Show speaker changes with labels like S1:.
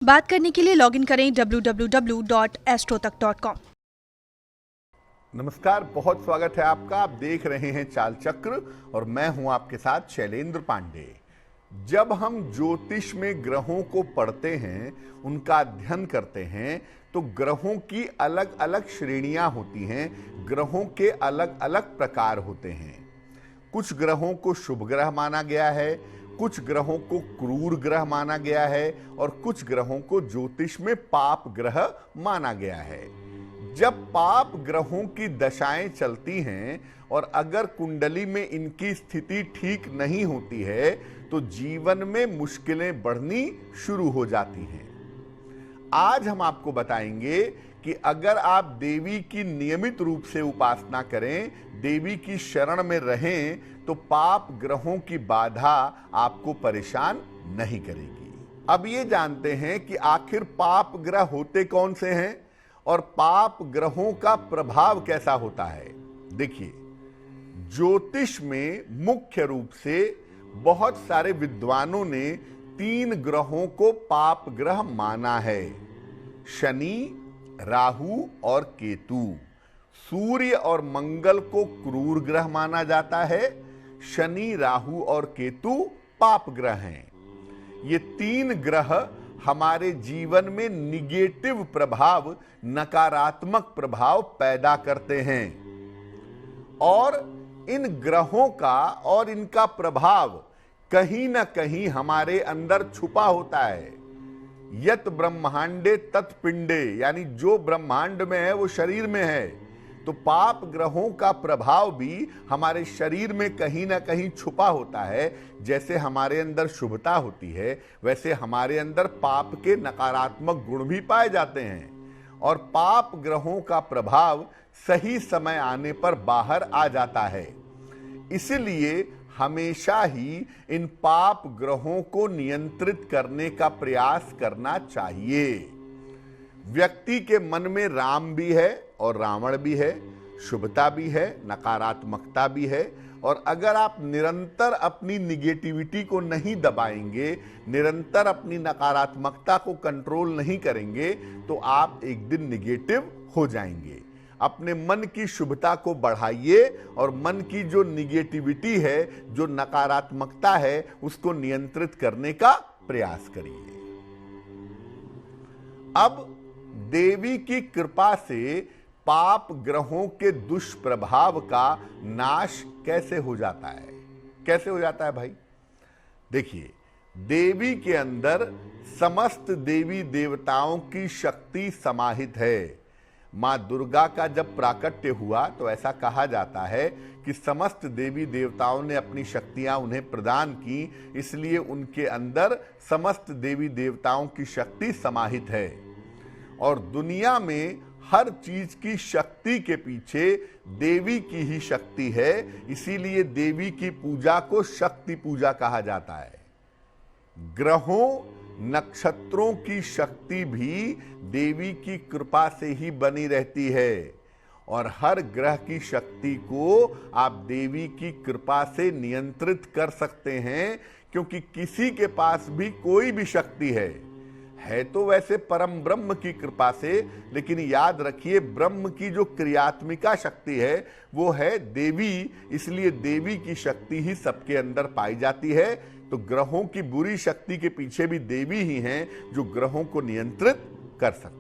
S1: बात करने के लिए लॉगिन करें www.astrotak.com।
S2: नमस्कार, बहुत स्वागत है आपका। आप देख रहे हैं चाल चक्र और मैं हूं आपके साथ शैलेंद्र पांडे। जब हम ज्योतिष में ग्रहों को पढ़ते हैं, उनका अध्ययन करते हैं, तो ग्रहों की अलग अलग श्रेणियां होती हैं, ग्रहों के अलग अलग प्रकार होते हैं। कुछ ग्रहों को शुभ ग्रह माना गया है, कुछ ग्रहों को क्रूर ग्रह माना गया है और कुछ ग्रहों को ज्योतिष में पाप ग्रह माना गया है। जब पाप ग्रहों की दशाएं चलती हैं और अगर कुंडली में इनकी स्थिति ठीक नहीं होती है तो जीवन में मुश्किलें बढ़नी शुरू हो जाती हैं। आज हम आपको बताएंगे कि अगर आप देवी की नियमित रूप से उपासना करें, देवी की शरण में रहें, तो पाप ग्रहों की बाधा आपको परेशान नहीं करेगी। अब ये जानते हैं कि आखिर पाप ग्रह होते कौन से हैं और पाप ग्रहों का प्रभाव कैसा होता है। देखिए, ज्योतिष में मुख्य रूप से बहुत सारे विद्वानों ने 3 ग्रहों को पाप ग्रह माना है: शनि, राहु और केतु। सूर्य और मंगल को क्रूर ग्रह माना जाता है। शनि, राहु और केतु पाप ग्रह हैं। ये 3 ग्रह हमारे जीवन में निगेटिव प्रभाव, नकारात्मक प्रभाव पैदा करते हैं और इन ग्रहों का और इनका प्रभाव कहीं ना कहीं हमारे अंदर छुपा होता है। यत ब्रह्मांडे तत् पिंडे, यानी जो ब्रह्मांड में है वो शरीर में है। तो पाप ग्रहों का प्रभाव भी हमारे शरीर में कहीं ना कहीं छुपा होता है। जैसे हमारे अंदर शुभता होती है, वैसे हमारे अंदर पाप के नकारात्मक गुण भी पाए जाते हैं और पाप ग्रहों का प्रभाव सही समय आने पर बाहर आ जाता है। इसलिए हमेशा ही इन पाप ग्रहों को नियंत्रित करने का प्रयास करना चाहिए। व्यक्ति के मन में राम भी है और रावण भी है, शुभता भी है, नकारात्मकता भी है। और अगर आप निरंतर अपनी निगेटिविटी को नहीं दबाएंगे, निरंतर अपनी नकारात्मकता को कंट्रोल नहीं करेंगे, तो आप एक दिन निगेटिव हो जाएंगे। अपने मन की शुभता को बढ़ाइए और मन की जो निगेटिविटी है, जो नकारात्मकता है, उसको नियंत्रित करने का प्रयास करिए। अब देवी की कृपा से पाप ग्रहों के दुष्प्रभाव का नाश कैसे हो जाता है? कैसे हो जाता है भाई? देखिए, देवी के अंदर समस्त देवी देवताओं की शक्ति समाहित है। मां दुर्गा का जब प्राकट्य हुआ तो ऐसा कहा जाता है कि समस्त देवी देवताओं ने अपनी शक्तियां उन्हें प्रदान की, इसलिए उनके अंदर समस्त देवी देवताओं की शक्ति समाहित है। और दुनिया में हर चीज की शक्ति के पीछे देवी की ही शक्ति है, इसीलिए देवी की पूजा को शक्ति पूजा कहा जाता है। ग्रहों, नक्षत्रों की शक्ति भी देवी की कृपा से ही बनी रहती है और हर ग्रह की शक्ति को आप देवी की कृपा से नियंत्रित कर सकते हैं, क्योंकि किसी के पास भी कोई भी शक्ति है तो वैसे परम ब्रह्म की कृपा से, लेकिन याद रखिए ब्रह्म की जो क्रियात्मिका शक्ति है वो है देवी, इसलिए देवी की शक्ति ही सबके अंदर पाई जाती है। तो ग्रहों की बुरी शक्ति के पीछे भी देवी ही हैं जो ग्रहों को नियंत्रित कर सकते हैं।